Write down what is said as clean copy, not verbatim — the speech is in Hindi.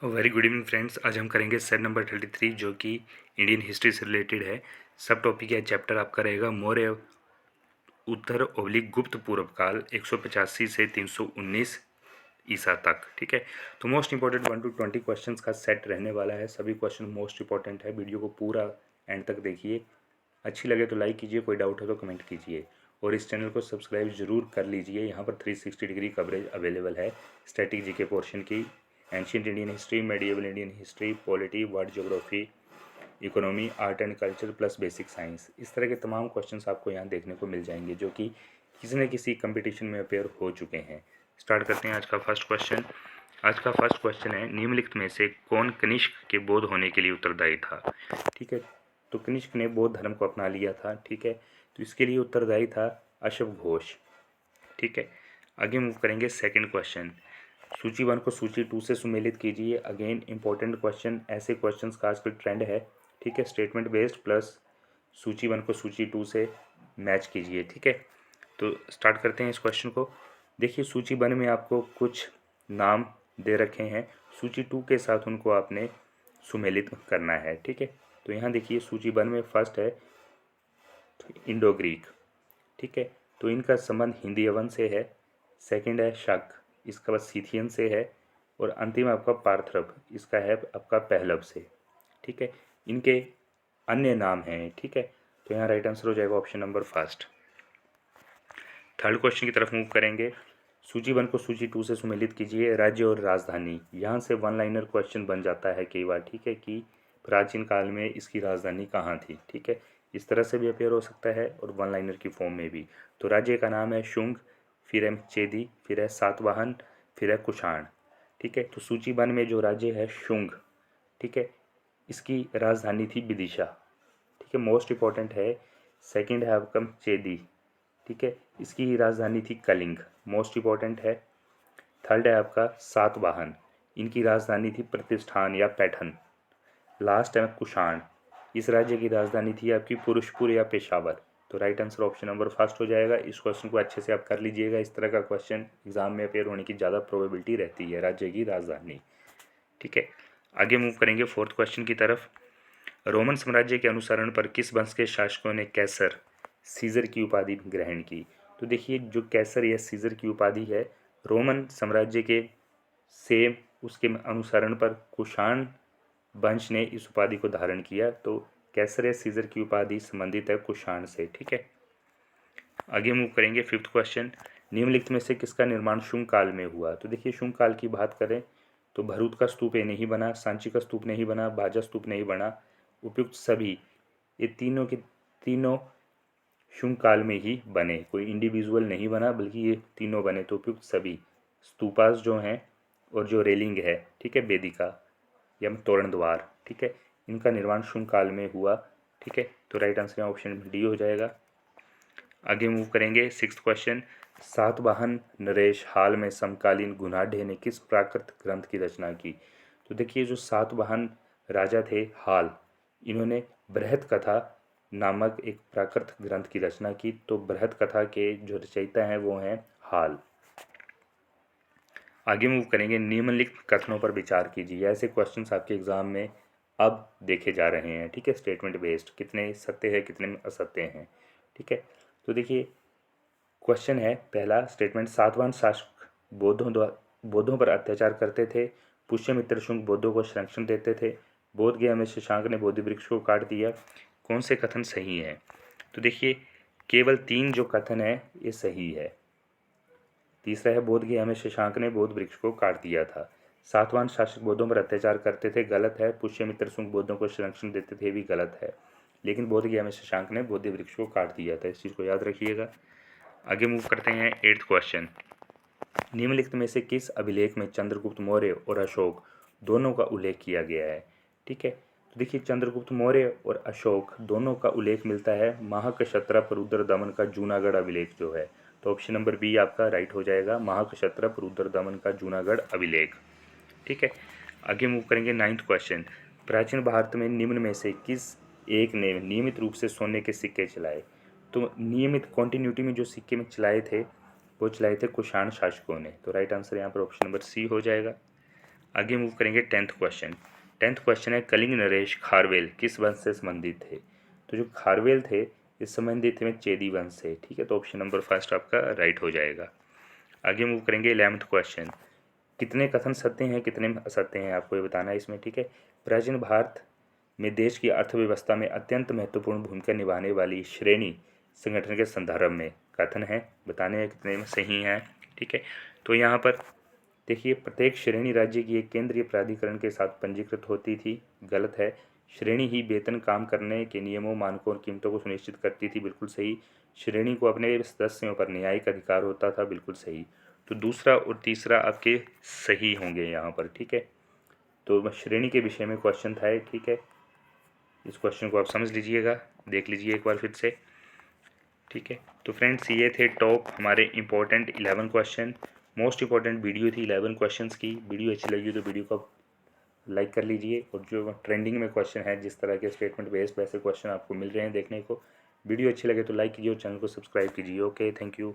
Very good evening friends. आज हम करेंगे सेट नंबर 33 जो कि इंडियन हिस्ट्री से रिलेटेड है। सब टॉपिक या चैप्टर आपका रहेगा मौर्य उत्तर ओब्लिक गुप्त पूर्व काल 185 से 319 ईसा तक। ठीक है, तो मोस्ट इंपॉर्टेंट 1 to 20 क्वेश्चंस का सेट रहने वाला है। सभी क्वेश्चन मोस्ट इंपॉर्टेंट है। वीडियो को पूरा एंड तक देखिए। अच्छी लगे तो लाइक कीजिए, कोई डाउट हो तो कमेंट कीजिए और इस चैनल को सब्सक्राइब जरूर कर लीजिए। यहाँ पर 360 डिग्री कवरेज अवेलेबल है स्टैटिक जीके पोर्शन की, ancient Indian history, medieval Indian history, polity, world geography, economy, art and culture plus basic science. इस तरह के तमाम क्वेश्चंस आपको यहाँ देखने को मिल जाएंगे जो कि किसी न किसी कंपटीशन में अपेयर हो चुके हैं। स्टार्ट करते हैं आज का फर्स्ट क्वेश्चन। आज का फर्स्ट क्वेश्चन है, निम्नलिखित में से कौन कनिष्क के बौद्ध होने के लिए उत्तरदायी था। ठीक है, तो कनिष्क ने बौद्ध धर्म को अपना लिया था। ठीक है, तो इसके लिए उत्तरदायी था अशोक घोष। ठीक है, आगे मूव करेंगे सेकंड क्वेश्चन। सूची 1 को सूची 2 से सुमेलित कीजिए। अगेन इंपॉर्टेंट क्वेश्चन, ऐसे क्वेश्चंस का आजकल ट्रेंड है। ठीक है, स्टेटमेंट बेस्ड प्लस सूची 1 को सूची 2 से मैच कीजिए। ठीक है, तो स्टार्ट करते हैं इस क्वेश्चन को। देखिए, सूची 1 में आपको कुछ नाम दे रखे हैं, सूची 2 के साथ उनको आपने सुमेलित करना है। ठीक है, तो यहाँ देखिए सूची 1 में फर्स्ट है इंडो ग्रीक। ठीक है, तो इनका संबंध हिंदी यवन से है। सेकंड है शक, इसका बाद सीथियन से है। और अंतिम आपका पार्थरप, इसका है आपका पहलव से। ठीक है, इनके अन्य नाम हैं। ठीक है, तो यहाँ राइट आंसर हो जाएगा option number first. Third question की तरफ मूव करेंगे। सूची 1 को सूची 2 से सुमेलित कीजिए। राज्य और राजधानी, यहाँ से वन लाइनर क्वेश्चन बन जाता है कई बार। ठीक है, कि प्राचीन काल में इसकी राजधानी कहाँ थी। ठीक है, इस तरह से भी अपेयर हो सकता है और वन लाइनर की फॉर्म में भी। तो राज्य का नाम है शुंग, फिर है चेदी, फिर है सातवाहन, फिर है कुषाण। ठीक है, तो सूची 1 में जो राज्य है शुंग, ठीक है, इसकी राजधानी थी विदिशा। ठीक है, मोस्ट इंपॉर्टेंट है। सेकंड है आपका चेदी। ठीक है, इसकी राजधानी थी कलिंग, मोस्ट इंपॉर्टेंट है। थर्ड है आपका सातवाहन, इनकी राजधानी थी प्रतिष्ठान या पैठन। लास्ट है कुषाण, इस राज्य की राजधानी थी आपकी पुरुषपुर या पेशावर। तो right answer option number first हो जाएगा। इस क्वेश्चन को अच्छे से आप कर लीजिएगा। इस तरह का क्वेश्चन एग्जाम में अपेयर होने की ज़्यादा प्रोबेबिलिटी रहती है, राज्य की राजधानी। ठीक है, आगे मूव करेंगे फोर्थ क्वेश्चन की तरफ। रोमन साम्राज्य के अनुसरण पर किस वंश के शासकों ने कैसर, सीजर की उपाधि ग्रहण की। तो देखिए, जो कैसर या सीजर की उपाधि है, रोमन साम्राज्य के सेम उसके अनुसरण पर कुषाण वंश ने इस उपाधि को धारण किया। तो कैसर या सीजर की उपाधि संबंधित है कुषाण से। ठीक है, आगे मूव करेंगे फिफ्थ क्वेश्चन। निम्नलिखित में से किसका निर्माण शुंग काल में हुआ। तो देखिए, शुंग काल की बात करें तो भरूच का स्तूप ये नहीं बना, सांची का स्तूप नहीं बना, बाजा स्तूप नहीं बना। उपयुक्त सभी ये तीनों के तीनों शुंग काल में ही बने, कोई इंडिविजुअल नहीं बना बल्कि ये तीनों बने। तो उपयुक्त सभी स्तूपास जो हैं और जो रेलिंग है, ठीक है, वेदिका या तोरण द्वार, ठीक है, इनका निर्माण शुंग काल में हुआ। ठीक है, तो राइट आंसर ऑप्शन डी हो जाएगा। आगे मूव करेंगे सिक्स्थ क्वेश्चन। सातवाहन नरेश हाल में समकालीन गुणाढ़ ने किस प्राकृत ग्रंथ की रचना की। तो देखिए, जो सातवाहन राजा थे हाल, इन्होंने बृहत कथा नामक एक प्राकृत ग्रंथ की रचना की। तो बृहत कथा के जो रचयिता हैं वो हैं हाल। आगे मूव करेंगे, निम्नलिखित कथनों पर विचार कीजिए। ऐसे क्वेश्चंस आपके एग्जाम में अब देखे जा रहे हैं। ठीक है, स्टेटमेंट बेस्ड, कितने सत्य है कितने असत्य हैं। ठीक है, तो देखिए क्वेश्चन है पहला स्टेटमेंट, सातवाहन शासक बौद्धों पर अत्याचार करते थे। पुष्यमित्र शुंग बौद्धों को संरक्षण देते थे। बोध गया में शशांक ने बोधि वृक्ष को काट दिया। कौन से कथन सही हैं। तो देखिए, केवल 3 जो कथन है ये सही है। तीसरा है बोध गया में शशांक ने बोध वृक्ष को काट दिया था। सातवाहन शासक बौद्धों पर अत्याचार करते थे, गलत है। पुष्यमित्र शुंग बौद्धों को संरक्षण देते थे, भी गलत है। लेकिन बोध गया में शशांक ने बोधि वृक्ष को काट दिया था, इस चीज़ को याद रखिएगा। आगे मूव करते हैं एट्थ क्वेश्चन। निम्नलिखित में से किस अभिलेख में चंद्रगुप्त मौर्य और अशोक दोनों का उल्लेख किया गया है। ठीक है, तो देखिए, चंद्रगुप्त मौर्य और अशोक दोनों का उल्लेख मिलता है महाक्षत्रप रुद्रदमन का जूनागढ़ अभिलेख जो है। तो ऑप्शन नंबर बी आपका राइट हो जाएगा, महाक्षत्रप रुद्रदमन का जूनागढ़ अभिलेख। ठीक है, आगे मूव करेंगे नाइन्थ क्वेश्चन। प्राचीन भारत में निम्न में से किस एक ने नियमित रूप से सोने के सिक्के चलाए। तो नियमित कॉन्टिन्यूटी में जो सिक्के में चलाए थे वो चलाए थे कुषाण शासकों ने। तो राइट आंसर यहाँ पर ऑप्शन नंबर सी हो जाएगा। आगे मूव करेंगे 10th क्वेश्चन। 10th क्वेश्चन है कलिंग नरेश खारवेल किस वंश से संबंधित थे। तो जो खारवेल थे इस संबंधित थे में चेदी वंश से। ठीक है, तो ऑप्शन नंबर फर्स्ट आपका राइट हो जाएगा। आगे मूव करेंगे 11th क्वेश्चन। कितने कथन सत्य हैं कितने असत्य हैं आपको ये बताना है इसमें। ठीक है, प्राचीन भारत में देश की अर्थव्यवस्था में अत्यंत महत्वपूर्ण भूमिका निभाने वाली श्रेणी संगठन के संदर्भ में कथन है, बताने हैं कितने में सही हैं। ठीक है, तो यहाँ पर देखिए प्रत्येक श्रेणी राज्य की एक केंद्रीय प्राधिकरण के साथ पंजीकृत होती थी, गलत है। श्रेणी ही वेतन काम करने के नियमों मानकों और कीमतों को सुनिश्चित करती थी, बिल्कुल सही। श्रेणी को अपने सदस्यों पर न्यायिक अधिकार होता था, बिल्कुल सही। तो दूसरा और तीसरा आपके सही होंगे यहाँ पर। ठीक है, तो श्रेणी के विषय में क्वेश्चन था। ठीक है, इस क्वेश्चन को आप समझ लीजिएगा, देख लीजिए एक बार फिर से। ठीक है, तो फ्रेंड्स ये थे टॉप हमारे important 11 question. Most important video थी 11 क्वेश्चंस की। वीडियो अच्छी लगी तो वीडियो को लाइक कर लीजिए, और जो ट्रेंडिंग में क्वेश्चन है जिस तरह के स्टेटमेंट बेस्ड वैसे क्वेश्चन आपको मिल रहे हैं देखने को, वीडियो अच्छी लगे तो लाइक कीजिए और चैनल को सब्सक्राइब कीजिए। Okay, thank you.